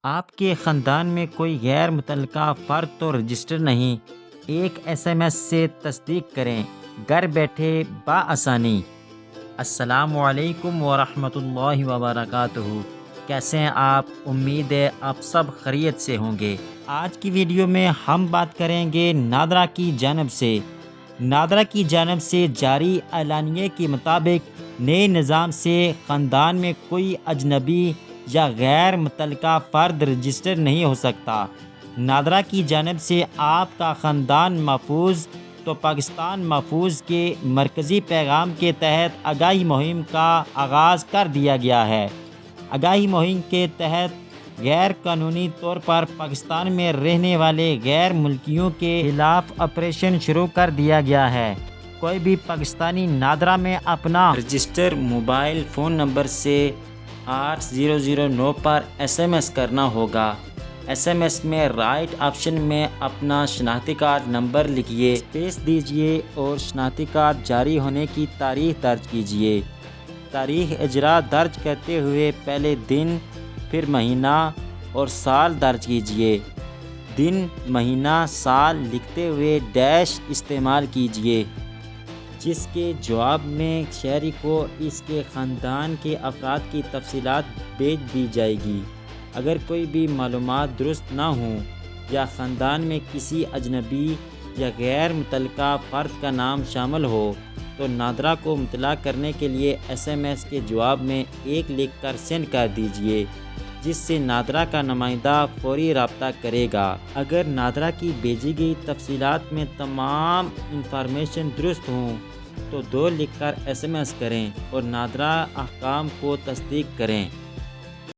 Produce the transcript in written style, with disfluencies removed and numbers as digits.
آپ کے خاندان میں کوئی غیر متعلقہ فرد تو رجسٹر نہیں، ایک ایس ایم ایس سے تصدیق کریں، گھر بیٹھے بآسانی۔ السلام علیکم ورحمۃ اللہ وبرکاتہ۔ کیسے ہیں آپ؟ امید ہے آپ سب خیریت سے ہوں گے۔ آج کی ویڈیو میں ہم بات کریں گے نادرا کی جانب سے جاری اعلانیے کے مطابق نئے نظام سے خاندان میں کوئی اجنبی یا غیر متعلقہ فرد رجسٹر نہیں ہو سکتا۔ نادرا کی جانب سے آپ کا خاندان محفوظ تو پاکستان محفوظ کے مرکزی پیغام کے تحت آگاہی مہم کا آغاز کر دیا گیا ہے۔ آگاہی مہم کے تحت غیر قانونی طور پر پاکستان میں رہنے والے غیر ملکیوں کے خلاف آپریشن شروع کر دیا گیا ہے۔ کوئی بھی پاکستانی نادرا میں اپنا رجسٹر موبائل فون نمبر سے 8009 پر ایس ایم ایس کرنا ہوگا۔ ایس ایم ایس میں رائٹ آپشن میں اپنا شناختی کارڈ نمبر لکھیے، اسپیس دیجیے اور شناختی کارڈ جاری ہونے کی تاریخ درج کیجیے۔ تاریخ اجرا درج کرتے ہوئے پہلے دن، پھر مہینہ اور سال درج کیجیے۔ دن، مہینہ، سال لکھتے ہوئے ڈیش استعمال کیجیے، جس کے جواب میں شہری کو اس کے خاندان کے افراد کی تفصیلات بھیج دی جائے گی۔ اگر کوئی بھی معلومات درست نہ ہوں یا خاندان میں کسی اجنبی یا غیر متعلقہ فرد کا نام شامل ہو تو نادرا کو مطلع کرنے کے لیے ایس ایم ایس کے جواب میں 1 لکھ کر سینڈ کر دیجیے، جس سے نادرا کا نمائندہ فوری رابطہ کرے گا۔ اگر نادرا کی بھیجی گئی تفصیلات میں تمام انفارمیشن درست ہوں تو 2 لکھ کر ایس ایم ایس کریں اور نادرا احکام کو تصدیق کریں۔